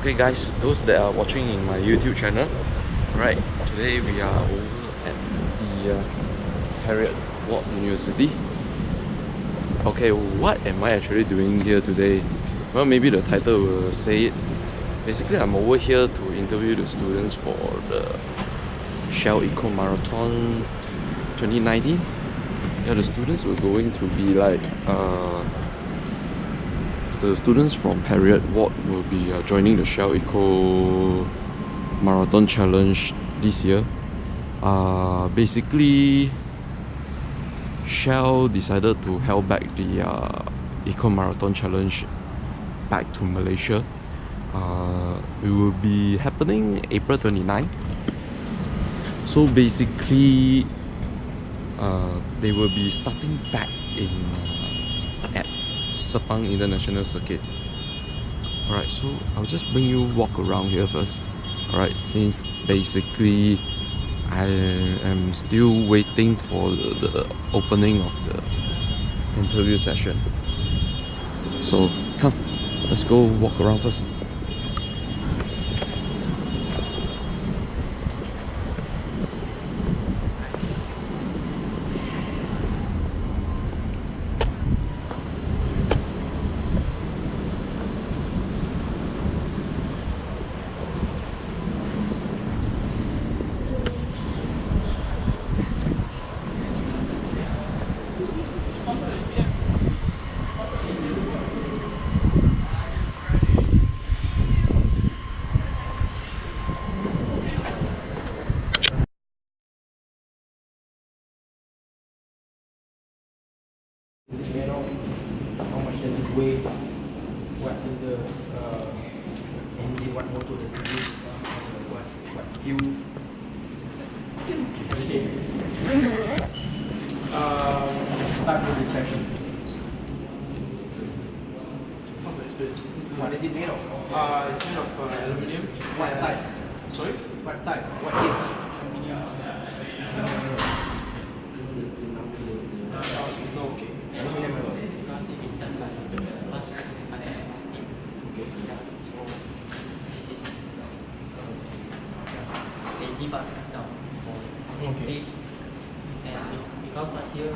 Okay guys, those that are watching in my YouTube channel, right, today we are over at the Heriot-Watt University. Okay, what am I actually doing here today? Well, maybe the title will say it. Basically, I'm over here to interview the students for the Shell Eco Marathon 2019. Yeah, the students were going to be like the students from Heriot-Watt will be joining the Shell Eco Marathon Challenge this year. Basically, Shell decided to held back the Eco Marathon Challenge back to Malaysia. It will be happening April 29. So basically, they will be starting back in at Sepang International Circuit. Alright, so I'll just bring you walk around here first. Alright, since basically I am still waiting for the opening of the interview session. So come, let's go walk around first. How much does it weigh? What is the engine? What motor does it use? What fuel? Okay. Start with the session. What is it made of? It's made of aluminium. What type? Sorry? What type? What age? No, okay. Aluminium alloy. Give us down for this, and because last year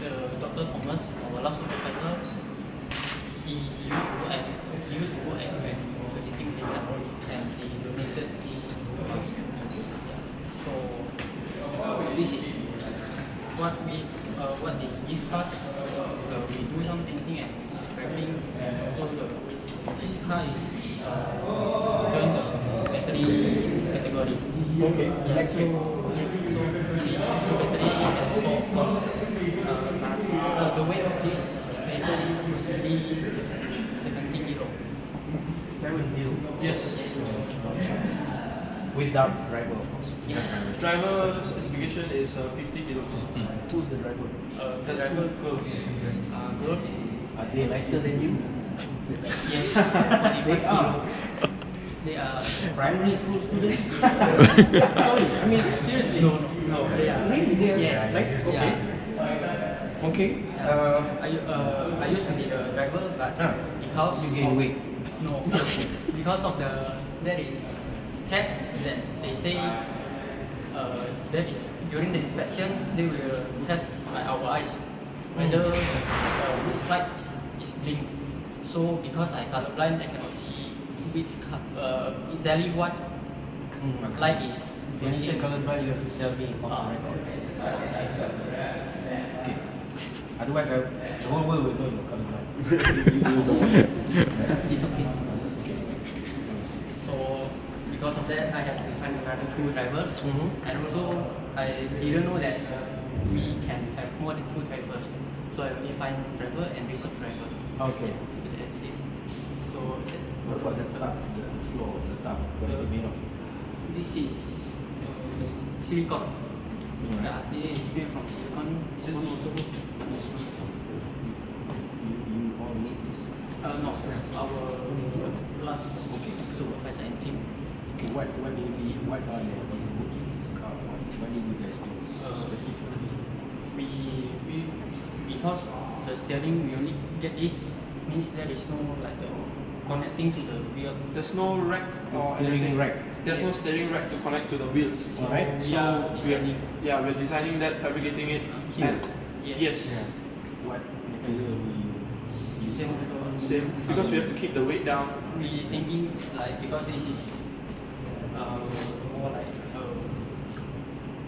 the Dr. Thomas, our last supervisor, he used to work at University Malaysia, and he donated this to us. So this is what they give us. We do some painting and scraping, and also this car is join the battery category. Okay. Electric. Yes. So battery and of course the weight of this vehicle is approximately 70 kilo. 70. Yes. Without driver, of course. Yes. Driver specification is 50 kilos. Who's the driver? The driver girls. Girls. Are they lighter than you? Yes. 45 They kilo. are. They are Primary school students? Sorry, I mean seriously. no. They are really they are Yes. like okay. Yeah. Okay. I used to be the driver, but because You gain weight. No, because of that is test that they say that is during the inspection they will test our eyes whether which light is blink. So because I colorblind, I cannot see which exactly what light is When you say blinking. colorblind, you have to tell me on record. Okay. Otherwise, the whole world will know you're colorblind. You don't want It's okay. So because of that, I have to find another 2 drivers, and also I didn't know that we can have more than 2 drivers. So I only find driver and reserve driver. Okay. That's it. So that's, What about the top, the floor, the top? What is it made of? this is silicon. Mm. Yeah, this is made from silicon. This one also. You all need this. No, our last supervisor and team. Okay, what are your bookings? What did you guys do specifically? We because the steering, we only get this, means there is no like connecting to the wheel. There's no rack or Steering anything. rack. There's no steering rack to connect to the wheels. Alright. So designing. we're designing that, fabricating it. Here. And yes. What material will you use? Same. Because we have to keep the weight down. We thinking like because this is more like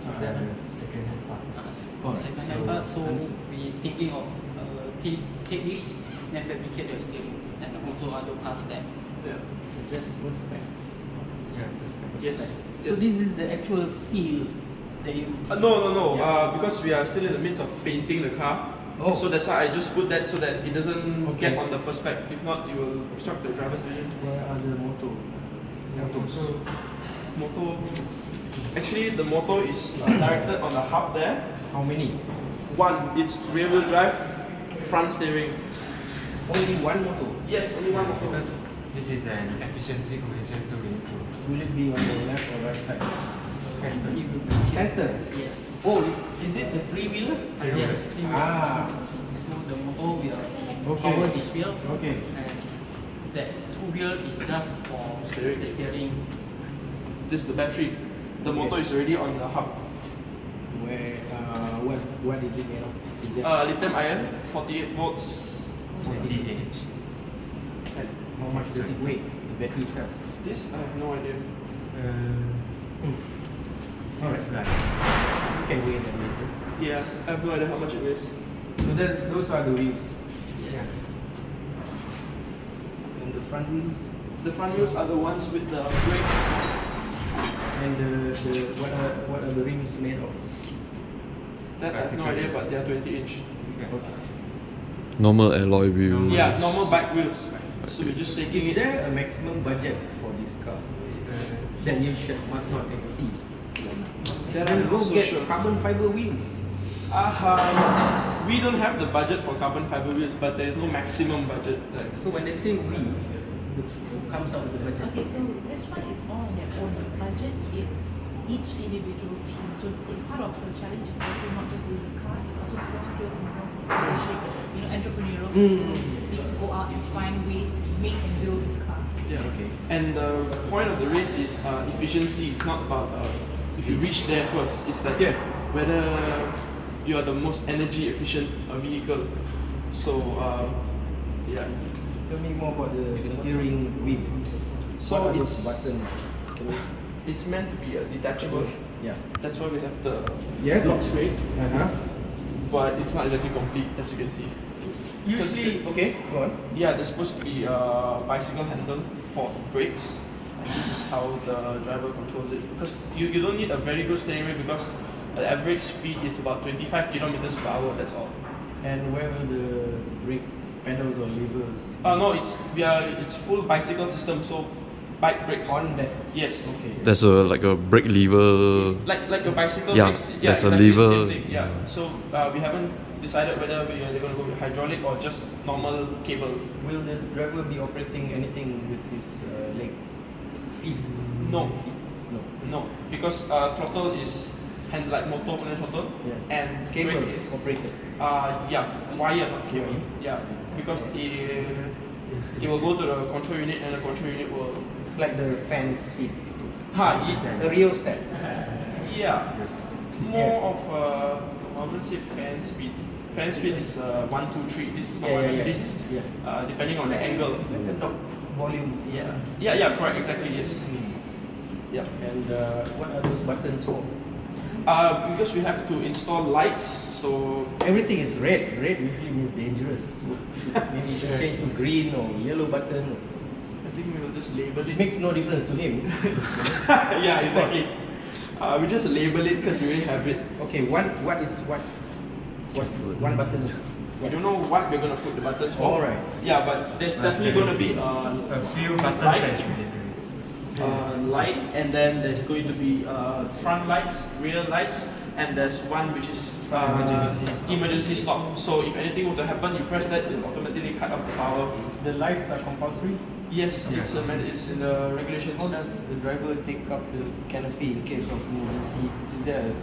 is that second-hand parts. second-hand part, so we thinking of take this and fabricate the steering and also other parts that. Yeah. Just the specs. Yeah, the specs. Yes. So this is the actual seal that you. No. Yeah. Because we are still in the midst of painting the car. Oh. So that's why I just put that so that it doesn't Okay. get on the perspective. If not, it will obstruct the driver's vision. Where are the motors? Motor. Actually, the motor is directed on the hub there. How many? One, it's rear-wheel drive, front steering. Only one motor. Yes, only one motor. Because this is an efficiency question, so we need to Will it be on the left or right side? center. Center. Yes. Oh, is it the three-wheeler? Yes. Three wheel. Ah. So the motor will Okay. power this wheel. Okay. And that two wheel is just for Steering. the steering. This is the battery. The motor is already on the hub. Where? What is it made of? Is it? Lithium ion, 48 volts. 40 And how much does it weigh? The battery itself. This I have no idea. First like You can weigh them later. Yeah, I have no idea how much it weighs. So those are the wheels. Yes. And the front wheels. The front wheels are the ones with the brakes. And what are the rims made of? That I have no idea, but they are 20-inch. Okay. Normal alloy wheel. Yeah, normal bike wheels. So we're just taking Is it. there a maximum budget for this car that you must not exceed? That Then I'm go not so get sure. carbon fiber wheels. We don't have the budget for carbon fiber wheels, but there is no maximum budget. Like, So when they say we, who comes out with the budget? Okay, so this one is all on their own. The budget is each individual team. So part of the challenge is also not just building a car, it's also soft skills in terms of leadership, entrepreneurial skills. You need to go out and find ways to make and build this car. yeah. Okay. And the point of the race is efficiency. It's not about if you reach there first. It's like Yes. whether you are the most energy efficient vehicle. So yeah. Tell me more about the steering wheel. So What are those it's- buttons? Can you- It's meant to be detachable. Yeah. That's why we have the Yes. lock screen, Uh-huh. but it's not exactly complete as you can see. Usually, okay, go on. Yeah, there's supposed to be a bicycle handle for brakes. And this is how the driver controls it. Because you don't need a very good steering wheel because the average speed is about 25 kilometers per hour. That's all. And where will the brake pedals or levers? No, it's full bicycle system. So bike brakes. On that. Yes. Okay. There's like a brake lever. Like a bicycle Yeah, brakes. there's a exactly the lever. same thing, yeah. So we haven't decided whether we are going to go with hydraulic or just normal cable. Will the driver be operating anything with his legs? Feet? No. No. No, because throttle is hand like motor punya throttle, Yeah. and Cable brake is operated. yeah, wire not cable. Wire. Yeah, because it will go to the control unit and the control unit will. It's like the fan speed. It, A rheostat. yeah, more of I wouldn't say fan speed. Fan speed is 1, 2, 3. This is not 1, 2, 3. This is Yeah. depending on the angle. It's like the top volume. Yeah, correct, exactly, yes. Yeah. And what are those buttons for? Because we have to install lights, so Everything is red. Red usually means dangerous. So maybe you should change to green or yellow button. I think we will just label It it. makes no difference to him. Yeah, exactly. We just label it because we already have it. Okay, one button. We don't know what we're gonna put the buttons for. Alright. Yeah, but there's definitely gonna be a few buttons light, that we need to use. light, and then there's going to be front lights, rear lights, and there's one which is emergency stop. So if anything were to happen, you press that, it will automatically cut off the power. The lights are compulsory. Yes, Yes. it's in the regulations. How does the driver take up the canopy in case of emergency? Is there a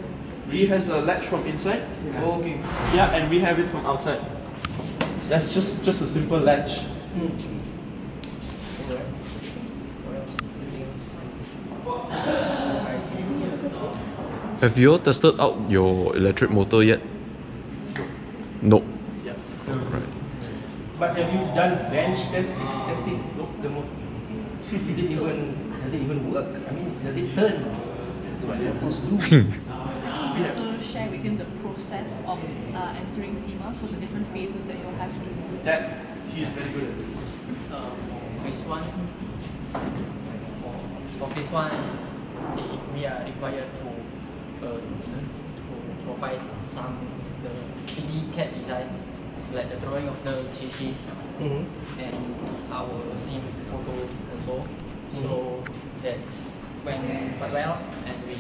He has a latch from inside. Oh, okay. Yeah, and we have it from outside. That's just a simple latch. Alright. What else? Anything else? I see. Have you all tested out your electric motor yet? No. Yeah. Right. But have you done bench testing? The motor. Does it even work? I mean, does it turn? That's what the motors do. We also share with him the process of entering SEMA, so the different phases that you'll have to. That he is very good at. Phase 1. For phase 1, we are required to provide some the 3D CAD design, like the drawing of the chassis and our team photo also. So that's went quite well, and we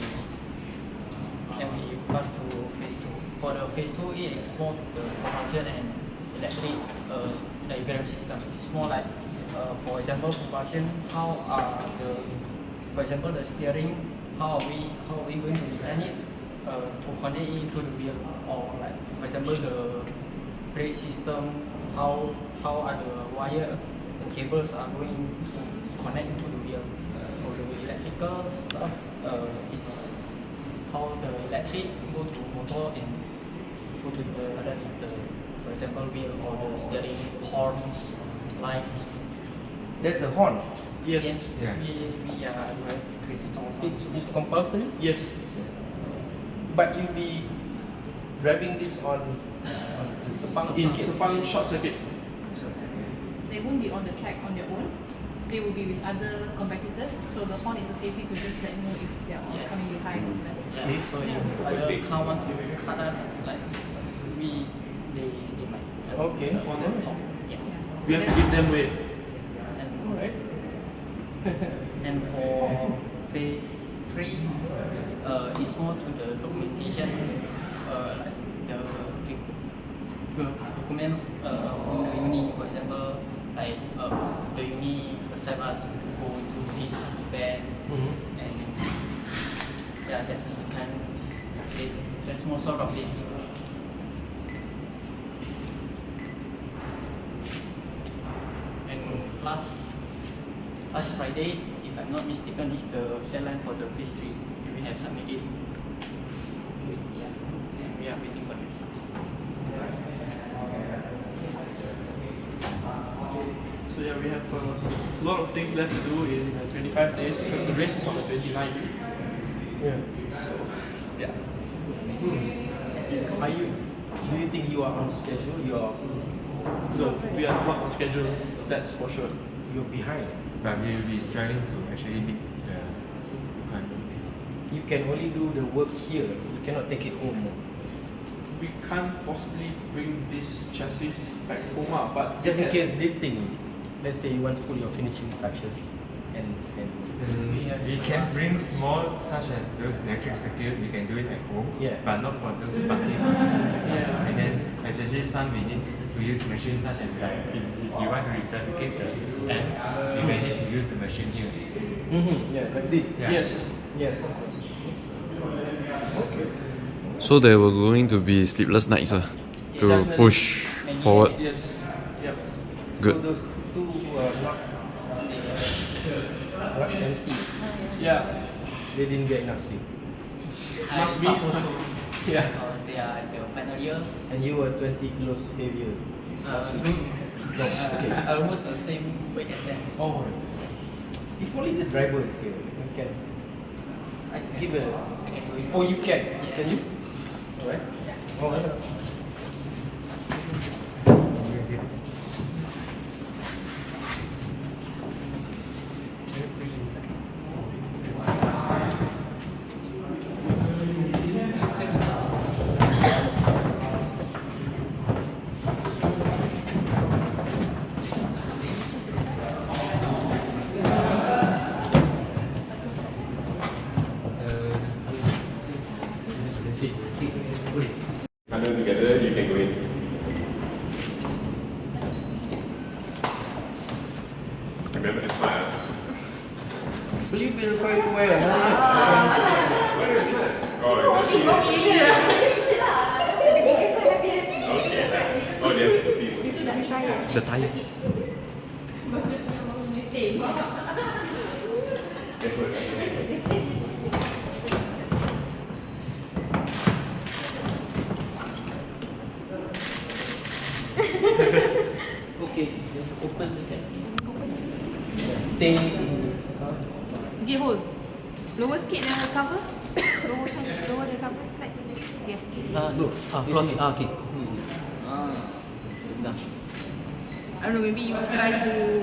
pass to phase 2. For the phase 2, it is more the propulsion and electric diagram system. It's more like, for example, propulsion. For example, the steering. How are we going to design it to connect it to the wheel, or like, for example, the brake system. How are the wire, the cables are going to connect to the wheel. For the electrical stuff, it's how the electric go to motor and go to the rest of the, for example, wheel or the steering, horns, lights. There's a horn. Yes, Yeah. we are going to install. It's compulsory. Yes. But you'll be driving this on the Sepang In circuit. Sepang short circuit. They won't be on the track on their own. They will be with other competitors. So the horn is a safety to just let know if they are all Yeah. coming behind. Yeah. So if other car want to cut us, like they might. Okay. Yeah. We have to give them way. And, Alright. and for phase 3, it's more to the documentation, like the document from the uni, for example, like the uni accept us to go to this event, and yeah, that's kind of it. That's more sort of it. And last Friday, if I'm not mistaken, is the deadline for the phase 3. We have submitted. Yeah, and we are waiting for the result. So yeah, we have a lot of things left to do in 25 days because the race is on the 29th. Yeah. So yeah. Do you think you are on schedule? No, we are not on schedule. That's for sure. You're behind. But we will be struggling to actually meet the requirements. You can only do the work here. You cannot take it home. We can't possibly bring this chassis back home, but Just in case this thing, let's say you want to put your finishing touches, and We can bring small, such as those electric circuit, we can do it at home, Yeah. but not for those parking. Yeah. And then especially some we need to use machines such as like if you want to replicate the end, you may need to use the machine here. Yeah, like this. Yeah. Yes. Yes, of course. Okay. So there were going to be sleepless nights to Definitely. push forward. Yes. Yep. So Good. those two who are not what MC, Yeah. they didn't get enough sleep, I Must be. suppose so. Yeah. Because they are at the final year. and you were 20 kilos heavier last week. No, okay. Almost the same weight as them. Oh, if only the driver is here, you can I can give a. I can do it. Oh, you can. Yes. Can you? Alright. Oh, yeah. Handle together, you can go in. Remember to smile. Will you be required to wear a helmet? Oh, yes, please. The tire. Okay, open the cap. Stay in Okay, hold. Lower sikit the cover. Lower the cover slightly. Yes. look. Okay. Dah. I don't know, maybe you try to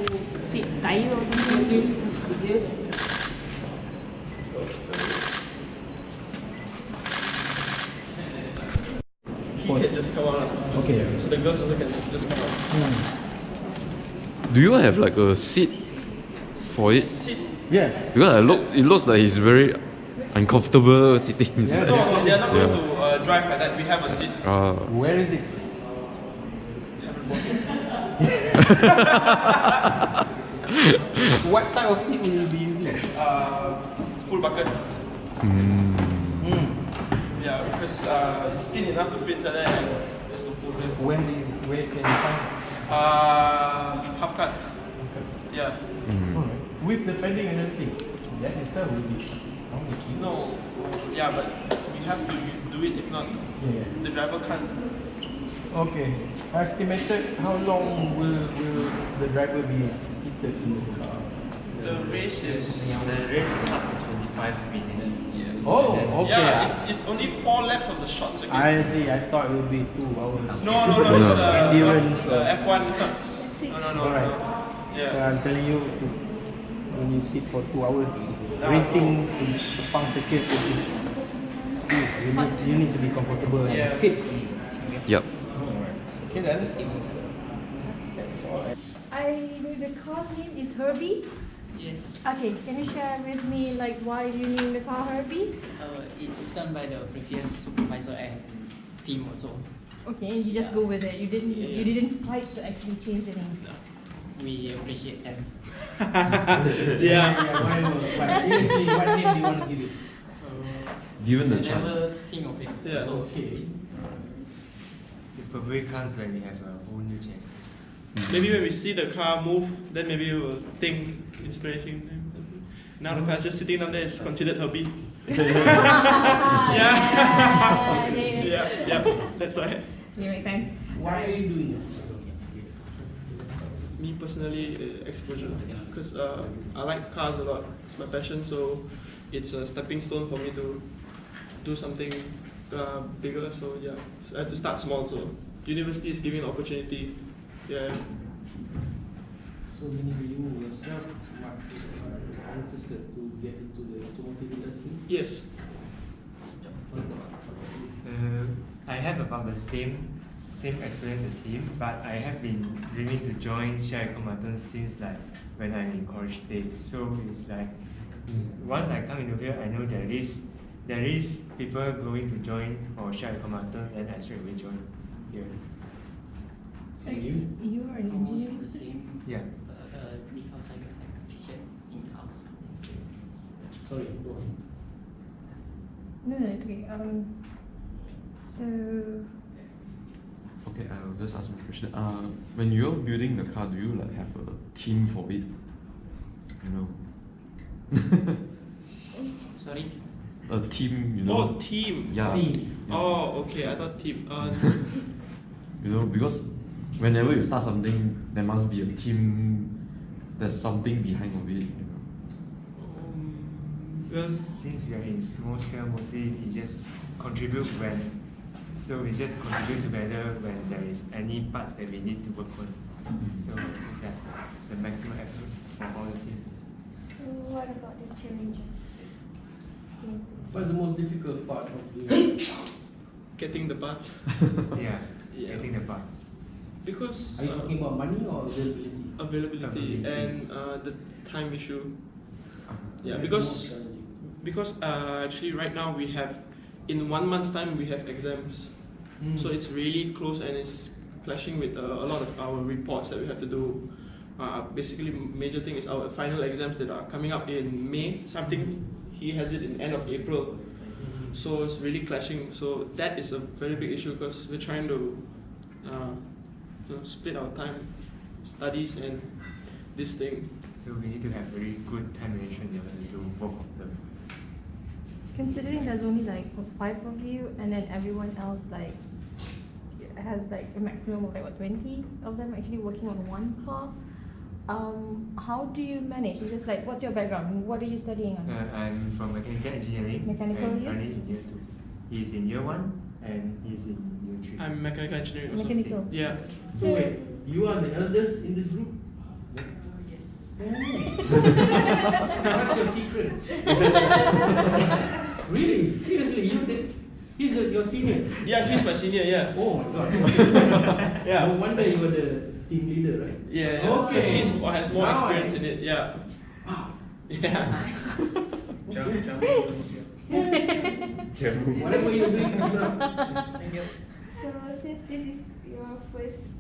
fit tire or something. He can just come out. Okay. So the girls also can just come out. Do you have like a seat for it? Sit. Yes. Because it looks like he's very uncomfortable sitting inside. No, they are not going Yeah. to drive like that. We have a seat. Where is it? What type of seat will you be using? Full bucket. Mm. Yeah, because it's thin enough to fit like that. And just to pull it. Where can you find it? Half cut. Yeah. Alright. With the padding and everything. That itself will be how many kilos? No. Yeah, but we have to do it. If not, Yeah. the driver can't. Okay. Estimated how long will the driver be seated in the car? The race is. The race is up to 25 minutes. Oh, okay. Yeah, it's only 4 laps of the short circuit. I see. I thought it would be 2 hours. No, it's Endurance, F1. That's it. No. Alright. Yeah. So I'm telling you, when you sit for 2 hours, racing in Sepang circuit is you need to be comfortable Yeah. and fit. Yep. Okay then. That's all. I know the car's name is Herbie. Yes. Okay, can you share with me like why you name the car Herbie? It's done by the previous supervisor and team also. Okay, you just go with it. You didn't fight to actually change the name. We appreciate them. Yeah. Whatever. But seriously, what name do you want to give it? Given the I never chance. think of it. Yeah. So, Okay. It probably comes when we have a whole new chassis. Maybe when we see the car move, then maybe we will think inspiration. Now the car just sitting down there is considered Herbie. Yeah. Yeah. That's why. Yeah, makes sense. Why are you doing this? Me personally, exposure. Because I like cars a lot. It's my passion, so it's a stepping stone for me to do something bigger. So yeah, so I have to start small. So university is giving an opportunity. Yeah. So meaning you yourself are interested to get into the automotive industry? Yes. I have about the same experience as him, but I have been dreaming to join Heriot-Watt since like when I'm in college days. So it's like once I come into here, I know there is people going to join for Heriot-Watt, and I straight away join here. So you? You are an engineer. almost the same. Yeah. Because I can appreciate in-house. Sorry, go on. No, it's okay. So Okay, I'll just ask my question. When you're building the car, do you like have a team for it? You know, Sorry. a team. You know. Oh, team. Yeah. Team. Yeah. Oh, okay. I thought team. You know, because whenever you start something, there must be a team. There's something behind of it. You know. Because Since we are in small scale, mostly we just contribute so we just contribute together when there is any parts that we need to work on. So it's like the maximum effort for all the team. So what about the challenges? What's the most difficult part of doing this? getting the parts. Yeah, Yeah. getting the parts. Because Are you talking about money or availability? availability and the time issue. Yeah, That's because more challenging. actually right now we have in 1 month's time we have exams, so it's really close and it's clashing with a lot of our reports that we have to do. Basically, major thing is our final exams that are coming up in May. Something he has it in end of April, so it's really clashing. So that is a very big issue because we're trying to split our time, studies and this thing. So we need to have very good time management to both of them. Considering there's only like 5 of you, and then everyone else like has like a maximum of like what 20 of them actually working on one car. How do you manage? It's just like, what's your background? What are you studying on? I'm from mechanical engineering. Mechanical and year? currently in year 2. He's in year 1 and he's in year 3. I'm mechanical engineering also. Mechanical. Yeah. So wait, you are the eldest in this group? Yes. What's your secret? Really? Seriously, he's your senior? Yeah, he's my senior, yeah. Oh my god. Yeah. No wonder you were the team leader, right? Yeah, Okay. because he has more Now experience in it, yeah. Wow. Yeah. Whatever you're doing, keep it up. Thank you. So since this is your first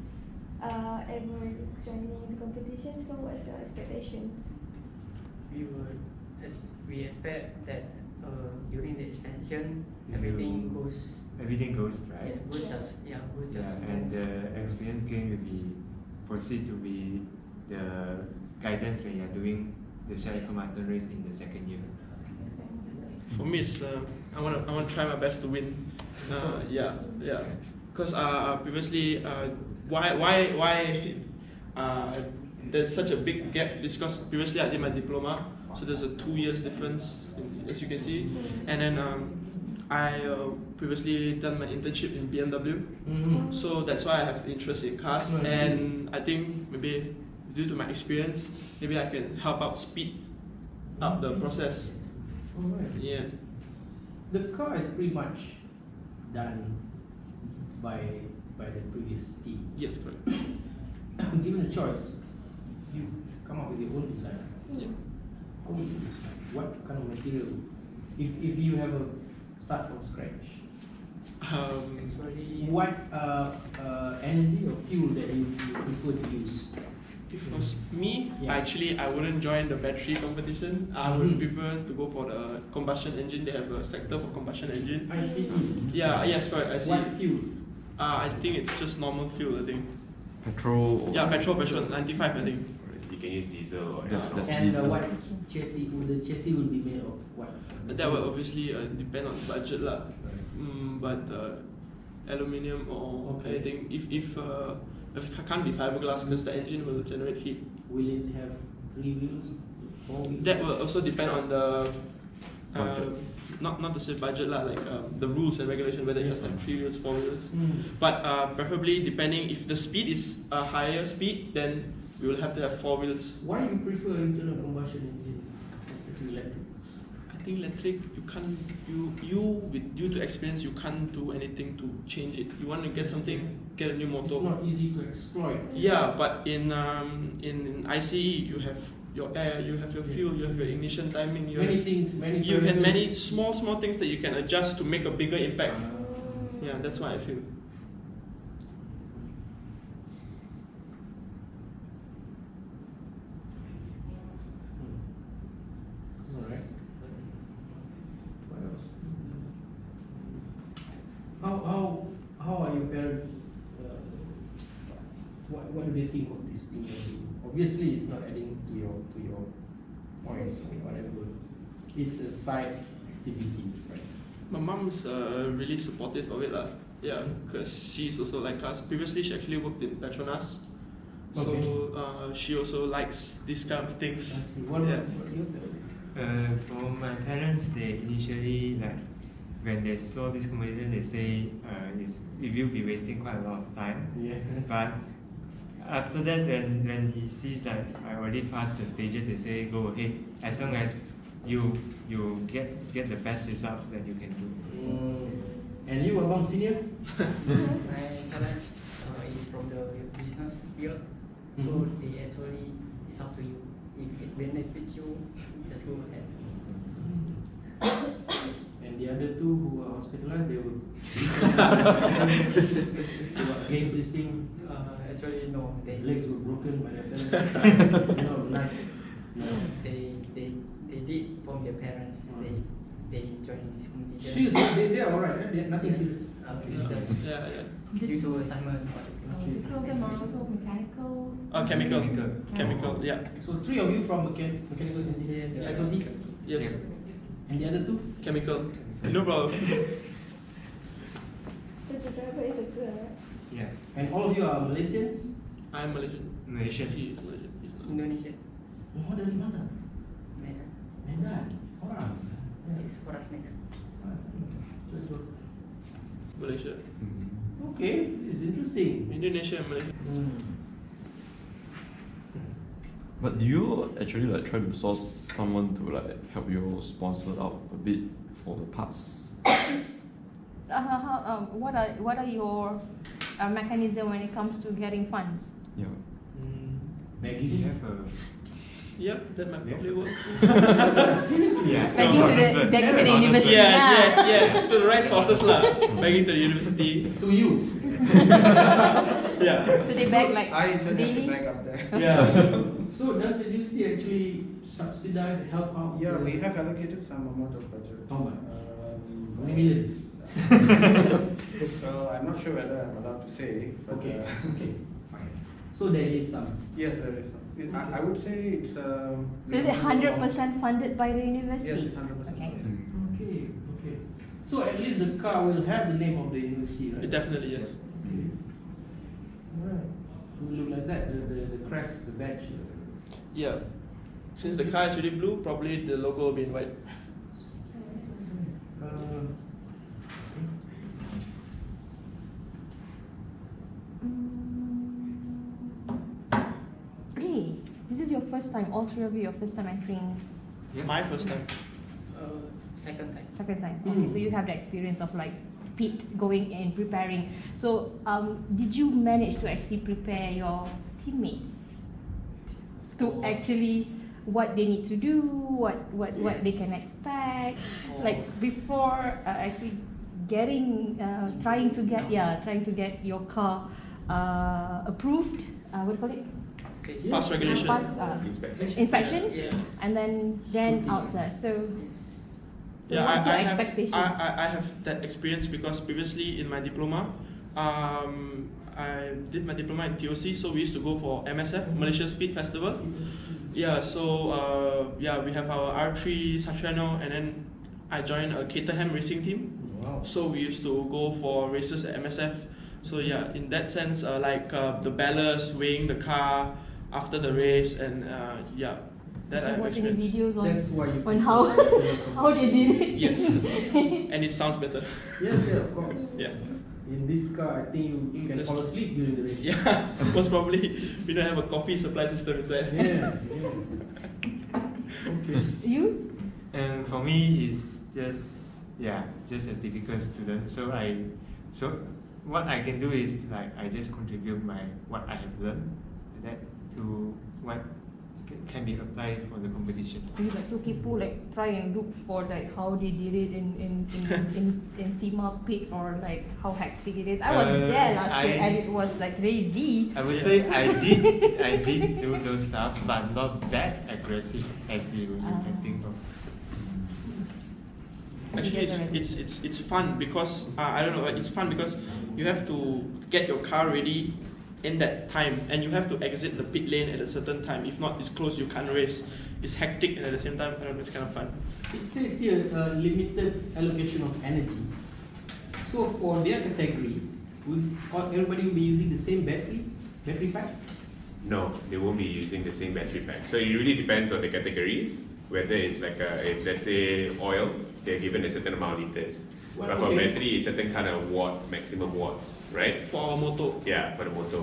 ever joining the competition, so what's your expectations? We expect that during the expansion, everything goes right. goes just And the experience gain will be proceed to be the guidance when you're doing the Share Marathon race in the second year. For me, it's I want to try my best to win. Yeah. Because previously, why there's such a big gap? It's because previously I did my diploma, so there's a 2 years difference, as you can see. And then I previously done my internship in BMW, so that's why I have interest in cars. And I think maybe due to my experience, maybe I can help out speed up the process. Alright. Yeah. The car is pretty much done by the previous team. Yes, correct. Given a choice, you come up with your own design. Yeah. How would you decide? What kind of material? If you have a start from scratch, actually what energy or fuel that you prefer to use? If it was me, Yeah. actually, I wouldn't join the battery competition. I would prefer to go for the combustion engine. They have a sector for combustion engine. I see. Yeah, yes, correct. I see. What fuel? I think it's just normal fuel. I think. Petrol. Yeah, petrol, 95. I think. You can use diesel or That's ethanol. And diesel. what chassis? The chassis will be made of what? That will obviously depend on budget lah. But aluminium or Okay. anything. If it can't be fiberglass because the engine will generate heat. Will it have 3 wheels? 4 wheels? That will also depend on the Budget. not to say budget lah, like the rules and regulation, whether it has like 3 wheels, 4 wheels. But preferably depending if the speed is a higher speed, then we will have to have 4 wheels. Why you prefer internal combustion engine to electric? I think electric due to experience you can't do anything to change it. You want to get something, get a new It's motor. not easy to exploit. Yeah, but in ICE you have your air, you have your fuel, you have your ignition timing, you Many have, things, many you can parameters. many small things that you can adjust to make a bigger impact. Yeah, that's what I feel. Alright. What else? How are your parents? What do they think of this thing? Obviously, it's not adding to your points or whatever. It's a side activity, right? My mom's really supportive of it lah. Yeah, because she's also like us. Previously, she actually worked in Petronas, Okay. so she also likes these kind of things. I see. What Yeah. about your parents? For my parents, they initially like when they saw this competition, they say it will be wasting quite a lot of time. Yes. But after that, when he sees that I already passed the stages, they say go ahead as long as you get the best result that you can do. And you, Abang Senior? my parents is from the business field, so they actually it's up to you. If it benefits you, just go ahead. And the other two who are hospitalized, they were they were against this thing. Actually, no, Their they legs were broken by their parents. No. they did from their parents. They joined this competition. Seriously, they are alright, right? They are nothing serious. It's just Yeah. due to assignment or The two of them are also mechanical. Chemical, yeah. So three of you from mechanical engineering faculty, Yes. and the other two? Chemical. No problem. So the driver is a girl, right? Yeah. And all of you are Malaysians? I am Malaysian. Malaysian. He is Malaysian. He's not. Indonesia. Oh, dari mana? Medan. Medan. Orang. Yes, Horas Medan. Malaysia. Okay, it's interesting. Indonesia and Malaysia. But do you actually like try to source someone to like help you sponsor out a bit for the pass? What are your mechanism when it comes to getting funds? Yeah. We Maggie? have a Yep, that might probably work. Seriously? Begging to the university. Yes, to the right sources lah. Begging to the university. To you? Yeah. So they beg like I don't have to daily? back up there. Yeah. So does the university actually subsidize and help out? Yeah, the- we have allocated some amount of budget. How much? How many million? I'm not sure whether I'm allowed to say, but Okay, okay. So there is some. yes, there is some. I would say it's. So is it 100% funded by the university? Yes, it's 100%. Okay. Okay, okay. So at least the car will have the name of the university, right? Definitely, yes. Okay. Alright. It will look like that, the crest, the badge. Yeah. Since the car is really blue, probably the logo will be in white. Okay, this is your first time, all three of you, your first time entering. My first time. Second time. Second time. Okay, so you have the experience of like Pete going and preparing. So, did you manage to actually prepare your teammates to actually what they need to do, what they can expect, like before actually getting trying to get your car approved? What do you call it? Pass regulation. Pass, inspection. Yes. And then out there. So. So Yeah, what's your I have, expectation? I have that experience because previously in my diploma, I did my diploma in TOC, so we used to go for MSF, Malaysia Speed Festival. Yeah, so yeah, we have our R3 Satriano, and then I joined a Caterham racing team. Wow. So we used to go for races at MSF. So yeah, in that sense, like the ballast, weighing the car after the race, and yeah, that I Did you have watch any experienced. videos That's why you on how they did it? Yes, and it sounds better. Yes, yeah, of course. Yeah. In this car, I think you can Yes. fall asleep during the race. Yeah, most probably we don't have a coffee supply system inside. Yeah, yeah. Okay. You? And for me, it's just just a typical student. So what I can do is like I just contribute what I have learned that to what can be applied for the competition. You like so kepo, like try and look for like how they did it in SEMA pit, or like how hectic it is. I was there last year and it was like crazy. I would say I did do those stuff, but not that aggressive as you can think of. Actually, it's fun because I don't know. It's fun because you have to get your car ready in that time, and you have to exit the pit lane at a certain time. If not, it's closed. You can't race. It's hectic, and at the same time, I don't know, it's kind of fun. It says here limited allocation of energy. So for their category, everybody will be using the same battery pack? No, they won't be using the same battery pack. So it really depends on the categories. Whether it's like if let's say oil, they're given a certain amount of liters. Well, But for okay. battery, it's certain kind of maximum watts, right? For our motor. Yeah, for the motor.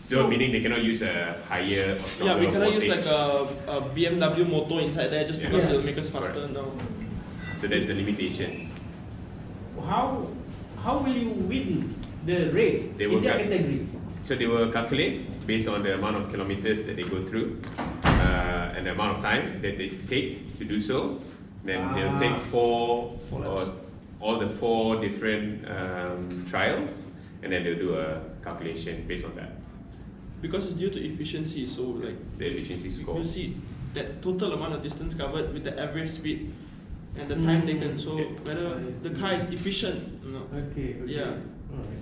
So meaning they cannot use a higher or Yeah, stronger we cannot use voltage. like a BMW motor inside there just because Yeah. it'll make us faster. Correct. No. So that's the limitation. How will you win the race They in will their cal- category? So they will calculate based on the amount of kilometers that they go through and the amount of time that they take to do so. Then they'll take all the four different trials, and then they'll do a calculation based on that. Because it's due to efficiency, so like The efficiency score. you see that total amount of distance covered with the average speed and the time taken. So Okay. whether the car is efficient, you know. Okay, okay. Yeah.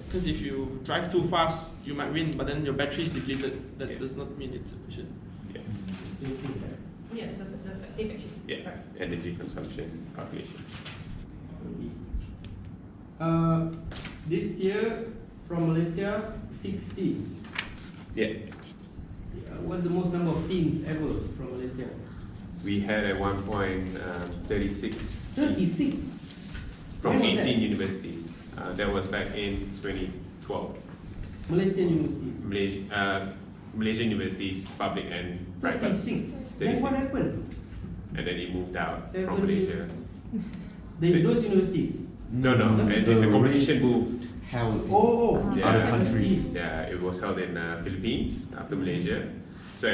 Because if you drive too fast, you might win, but then your battery is depleted. That does not mean it's sufficient. Yeah. Same thing, right? Yeah, it's the same actually. Yeah. Energy consumption calculation. This year from Malaysia, 60. Yeah. What's the most number of teams ever from Malaysia? We had at one point 36. 36. From When was 18 that? universities. That was back in 2012. Malaysian universities. Malaysian universities, public and private. 36. Then what happened? And then it moved out 7 from Malaysia. years. Those universities. No, as in the competition moved. Held Oh, in other countries. Yeah, it was held in Philippines after Malaysia. So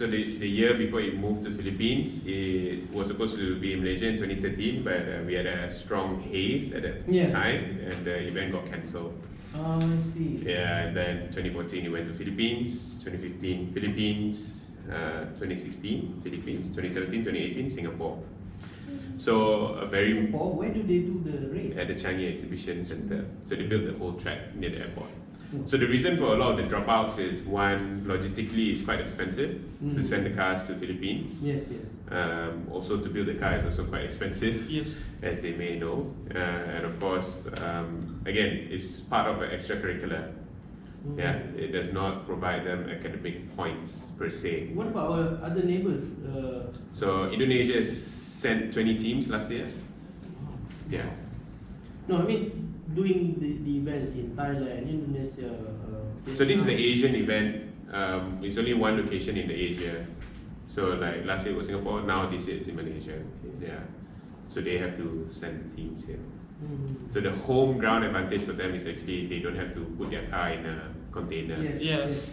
the year before it moved to Philippines, it was supposed to be in Malaysia in 2013, but we had a strong haze at that time, and the event got cancelled. Oh, I see. Yeah, and then 2014 it went to Philippines, 2015 Philippines, 2016 Philippines, 2017, 2018 Singapore. So a very Singapore, where do they do the race? at the Changi Exhibition Center. So they built the whole track near the airport. So the reason for a lot of the dropouts is one, logistically it's quite expensive to send the cars to Philippines. Yes. Also to build the car is also quite expensive, Yes. as they may know. And of course, again, it's part of an extracurricular. Yeah, it does not provide them academic points per se. What about our other neighbors? So Indonesia has sent 20 teams last year. Yeah. No, I mean doing the events in Thailand, Indonesia. So this is the Vietnam. Asian event. It's only one location in the Asia. So like last year was Singapore, now this year is in Malaysia. Yeah. So they have to send teams here. So the home ground advantage for them is actually they don't have to put their car in a container. Yes.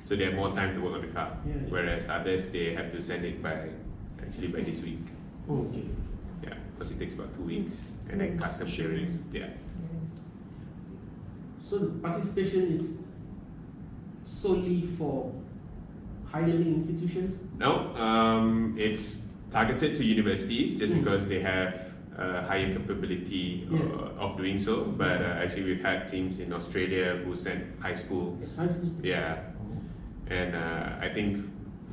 So they have more time to work on the car. Yeah. Whereas others they have to send it by this week. Okay. Yeah, because it takes about 2 weeks and then custom clearance. Yeah. So the participation is solely for higher learning institutions? No, it's targeted to universities just because they have higher capability of doing so. But actually, we've had teams in Australia who sent high school. Yeah, and I think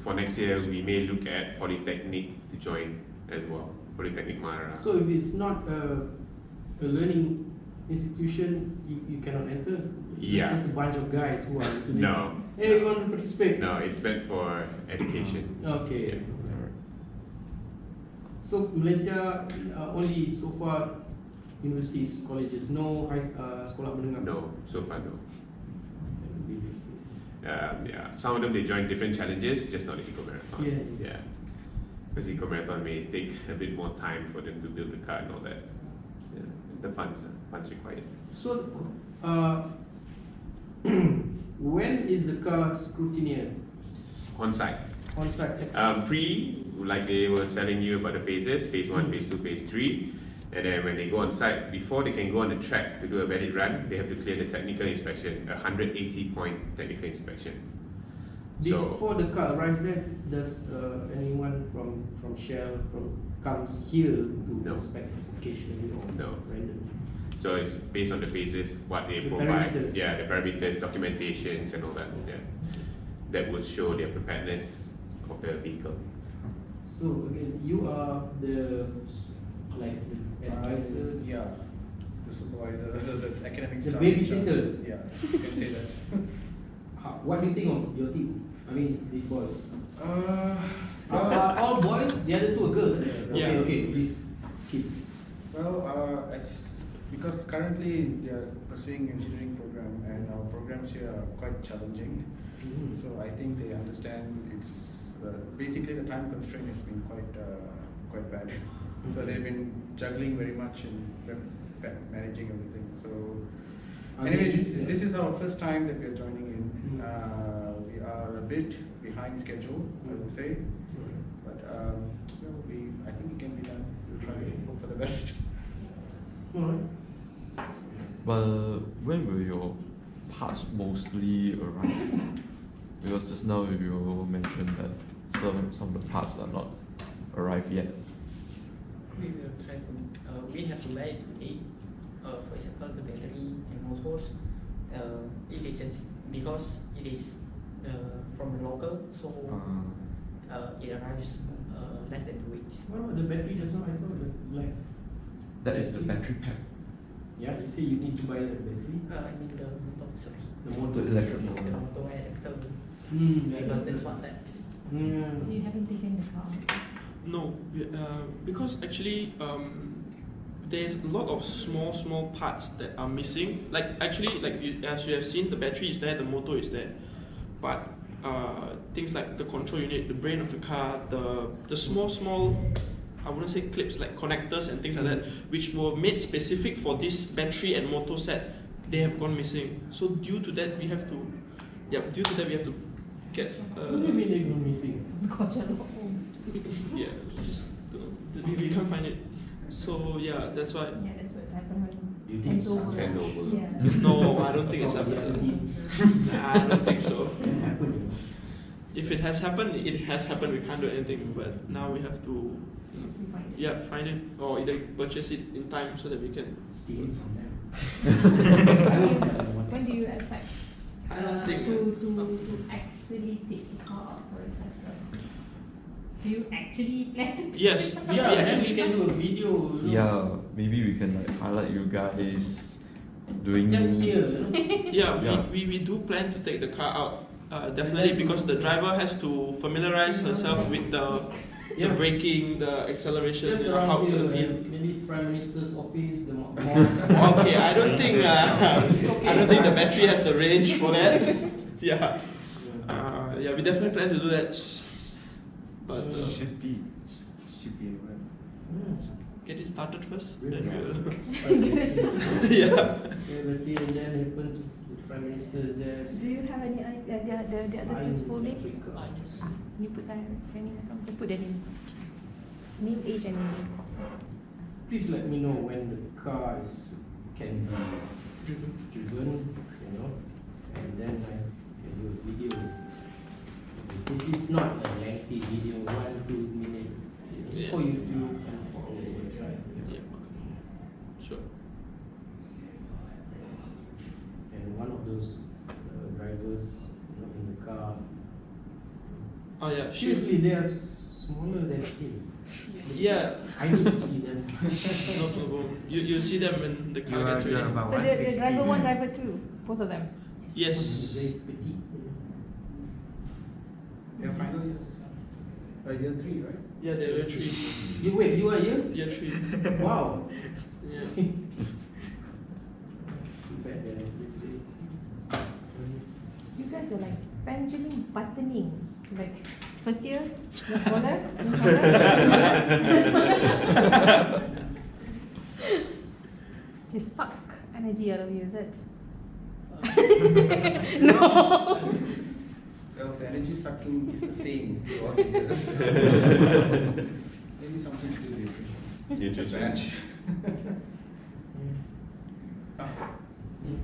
for next year we may look at Polytechnic to join as well. Polytechnic Mara. So if it's not a learning institution, you cannot enter? Yeah. It's just a bunch of guys who are into this. No. Hey, you want to participate? No, it's meant for education. Okay. Yeah. So Malaysia only so far universities, colleges, no high sekolah menengah. No, so far no. Yeah, some of them they join different challenges, just not the eco marathon. Yeah, because eco marathon may take a bit more time for them to build the car and all that. Yeah, the funds required. So, when is the car scrutineered? On site. On site. Like they were telling you about the phases, phase 1, phase 2, phase 3. And then when they go on site, before they can go on the track to do a valid run, they have to clear the technical inspection, a 180-point technical inspection. Before the car arrives there, does anyone from Shell comes here to inspect occasionally or randomly? So it's based on the phases, what they provide. Yeah, the parameters, documentations and all that. Yeah, that will show their preparedness of the vehicle. So again, you are the advisor. Yeah, the supervisor, the academic The staff. babysitter. Yeah, you can say that. What do you think of your team? I mean, these boys. All boys. The other two are girls. Yeah. Okay. These kids. Well, because currently they are pursuing engineering program, and our programs here are quite challenging. So I think they understand it's basically the time constraint has been quite bad. So they've been juggling very much and managing everything. So anyway, this is our first time that we are joining in. We are a bit behind schedule, I would say, but I think it can be done. We'll try and hope for the best. Alright. But when will your parts mostly arrive? Because just now you mentioned that some of the parts are not arrived yet. We will try to. We have to wait 8 for example, the battery and motors, it is because it is from the local, so it arrives less than 2 weeks. What about the battery just now? I saw the black. That is the battery pack. Yeah, you say you need to buy the battery. I mean the motor, sorry. The motor. The electric The motor. motor adapter. Mm, Because that's what that is. So you haven't taken the car? No, because actually there's a lot of small parts that are missing. Like actually, as you have seen, the battery is there, the motor is there, but things like the control unit, the brain of the car, the small, I wouldn't say clips, like connectors and things like that, which were made specific for this battery and motor set, they have gone missing. So due to that, we have to get. What do you mean they've gone missing? Sherlock Holmes. Yeah, it's just we can't find it. So yeah, that's why. Yeah, that's what happened when You think so? Handover. Yeah. No, I don't think it's happened. Nah, I don't think so. It happened. If it has happened, it has happened. We can't do anything. But now we have to, find it or either purchase it in time so that we can. Steal from them. When do you expect I don't think. to actually take the car out for a test drive? Do you actually plan to take Yes. the car? Yeah, We actually actually can do a video. You know, Yeah, maybe we can like highlight you guys doing. Just here, you know. Yeah, Yeah. we do plan to take the car out. Definitely because the driver has to familiarize herself with the braking, the acceleration, Just you know, how around to here, feel. maybe Prime Minister's office, the mosque. Okay, I don't think the battery has the range for that. Yeah. Yeah, we definitely plan to do that. But Should be able. get it started first. Really? Then we'll yeah. Birthday and then happens the Prime Minister is there. Do you have any idea the other two's full name? Africa. You put that any song? Just put their name. Name, age, and name, of course. Please let me know when the car can be driven, you know, and then I can do a video. If it's not a lengthy video, 1-2 minutes, it's for YouTube and for our website. Yeah. Sure. And one of those drivers, you know, in the car. Oh yeah. Seriously, they are smaller than him. Yeah. I need to see them. No problem. You see them when the car gets You are ready. about So the 160. driver one, driver two, both of them. Yes. Very petite. Their final years. Year 3, right? Yeah, they're year 3. You wait, you are here? Year 3. Wow. Yeah. Too bad You guys are like Benjamin buttoning. Like first year, no smaller, no smaller. They suck energy out of you, is it? No. Well, the energy sucking is the same throughout the years. Maybe something to do with nutrition. Batch.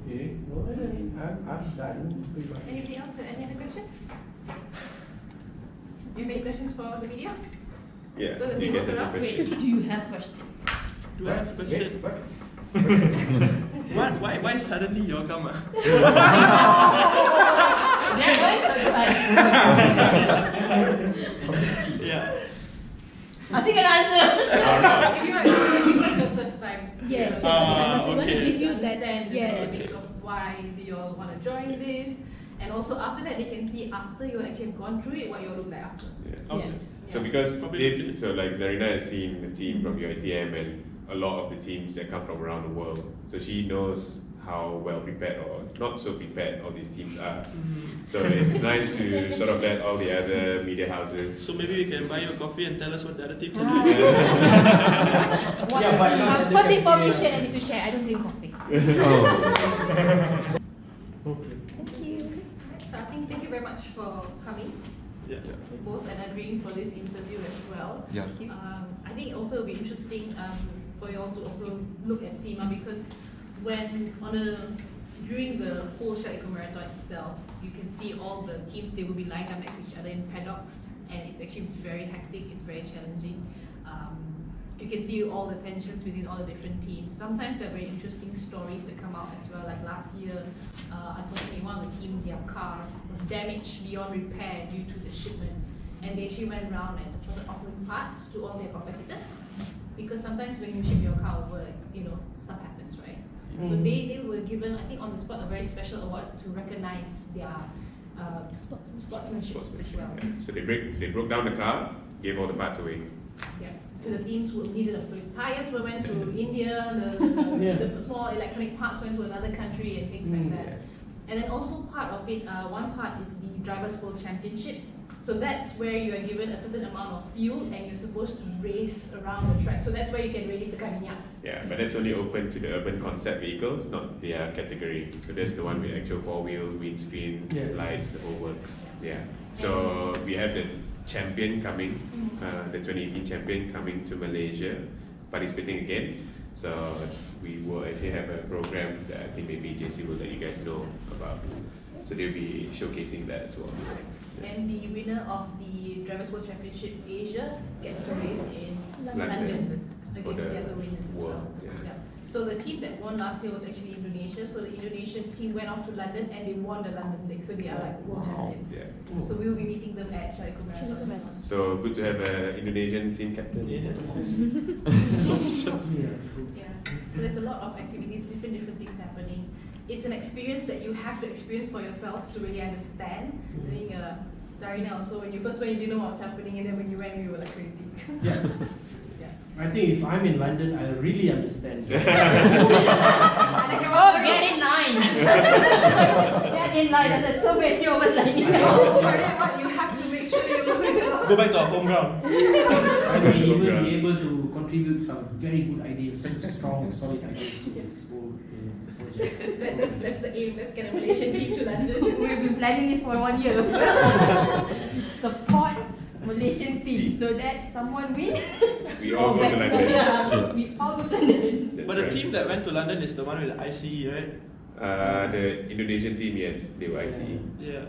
Okay. Well, I'm done. Pretty much. Anybody else have any other questions? You have any questions for the media? Yeah. So the You guys tables have around. a Wait, question? do you have questions? Do I have a question? What? Why suddenly you all come? Yeah. I think I answer. If you are because your first time. Yes. So okay. did you understand the Yes. dynamics of why you all want to join this? And also after that they can see after you actually have gone through it what you all look like after. Yeah. Okay. Yeah. So because Probably so like Zarina has seen the team from UiTM and a lot of the teams that come from around the world. So she knows how well prepared or not so prepared all these teams are. So it's nice to sort of let all the other media houses. So maybe we can buy you a coffee and tell us what the other teams are Ah. doing. Yeah, but not at the First information cafeteria. I need to share. I don't drink coffee. Okay. Thank you. So I think thank you very much for coming Yeah. both and agreeing for this interview as well. Yeah. I think also it'll be interesting for you all to also look at SEMA because when during the whole Shell Eco Marathon itself, you can see all the teams, they will be lined up next to each other in paddocks and it's actually very hectic, it's very challenging. you can see all the tensions within all the different teams. Sometimes there are very interesting stories that come out as well. Like last year, unfortunately, one of the team, their car was damaged beyond repair due to the shipment, and they actually went around and started offering parts to all their competitors, because sometimes when you ship your car over, like, you know, stuff happens, right? So they were given, I think on the spot, a very special award to recognize their sportsmanship as well. Yeah. So they broke down the car, gave all the parts away. Yeah, to the teams who needed them. So the tires went to India, the small electronic parts went to another country and things like that. And then also part of it, one part is the Drivers' World Championship. So that's where you are given a certain amount of fuel and you're supposed to race around the track. So that's where you can really tekan minyak. Yeah, but that's only open to the urban concept vehicles, not their category. So that's the one with actual four-wheel, windscreen, lights, the whole works. Yeah. So we have the champion coming, the 2018 champion coming to Malaysia, participating again. So we will actually have a program that I think maybe JC will let you guys know about. So they'll be showcasing that as well. And the winner of the Drivers' World Championship Asia gets to race in London against the other winners as well. Yeah. So the team that won last year was actually Indonesia. So the Indonesian team went off to London and they won the London leg. So they are like world champions. Yeah. So we will be meeting them at Choudury Marathon. So good to have an Indonesian team captain. Yeah. So there's a lot of activities, different things happening. It's an experience that you have to experience for yourself to really understand. I think Zarina also, when you first went, you didn't know what was happening, and then when you went, we were like crazy. Yeah. I think if I'm in London, I'll really understand. Oh, get in line! Get in line, there's so many of us like So for that, you have to make sure you Go back to our home ground. I may even be able to contribute some very good ideas, strong, solid ideas to this whole project. That's the aim. Let's get a Malaysian team to London. We've been planning this for 1 year. Support Malaysian team so that someone win. We all go to London. Yeah, we all go to London. But the team that went to London is the one with the ICE, right? The Indonesian team, yes, they were ICE. Yeah.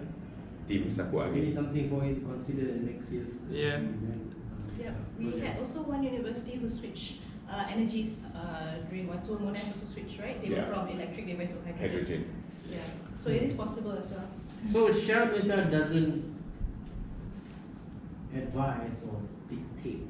Team Sakwa Maybe again. something for you to consider in next year's event. Yeah, we had also one university who switched energies during one. So Monash also switched, right? They were from electric, they went to hydrogen. Yeah, so it is possible as well. So Shell Malaysia doesn't advise or dictate,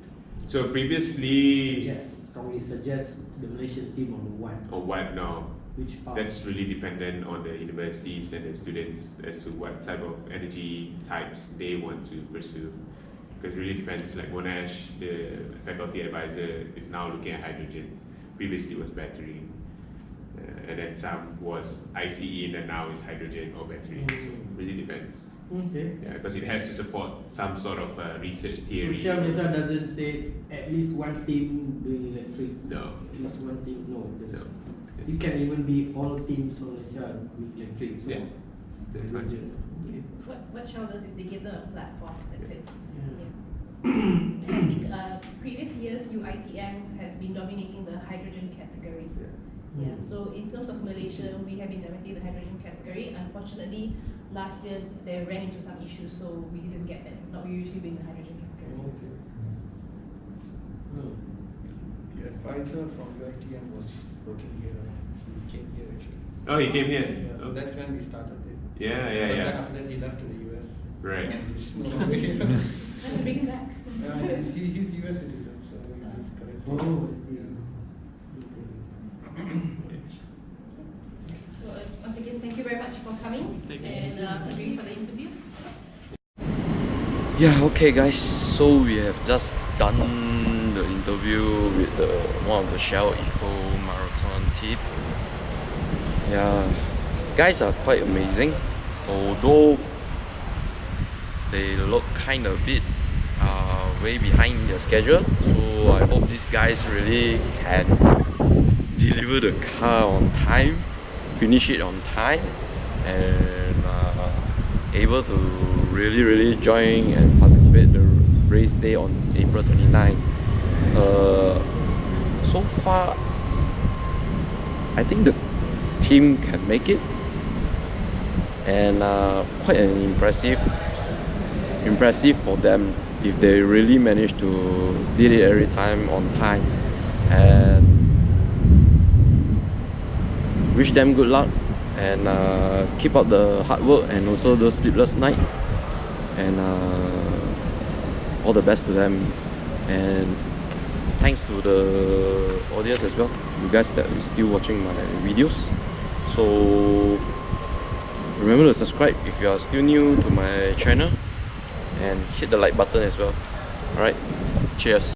So previously, strongly suggest the Malaysian team on what? or what now? Which path? That's really dependent on the universities and the students as to what type of energy types they want to pursue. Because it really depends, like Monash, the faculty advisor is now looking at hydrogen. Previously it was battery. And then some was ICE and then now is hydrogen or battery. So it really depends. Okay. Yeah, because it has to support some sort of research So theory. Shell Malaysia doesn't say at least one team doing electric. No. At least one team. No. No. It can even be all teams from Malaysia with electric. So Yeah, that's right. Okay. What Shell does is they give them a platform. That's it. Yeah. And I think previous years UITM has been dominating the hydrogen category. Yeah. So in terms of Malaysia, we have been dominating the hydrogen category. Unfortunately, last year they ran into some issues, so we didn't get that. Not we usually win the hydrogen category. Okay. The advisor from UITM was working here. He came here actually. Oh, he came here? Yeah, so that's when we started it. Yeah, But yeah, then yeah. after that he left to the US. Right. He's no longer here. Let's bring him back. He's US citizen, so he's correct. Oh, I see. So once again, thank you very much for coming and agreeing for the interviews. Yeah, okay guys, so we have just done the interview with one of the Shell Eco Marathon team. Yeah, guys are quite amazing, although they look kind of a bit way behind their schedule. So I hope these guys really can deliver the car on time, finish it on time, and able to really join and participate the race day on April 29. So far, I think the team can make it, and quite an impressive for them if they really manage to did it every time on time. And wish them good luck, and keep up the hard work and also the sleepless night, and all the best to them. And thanks to the audience as well, you guys that is still watching my videos. So remember to subscribe if you are still new to my channel, and hit the like button as well. Alright, cheers.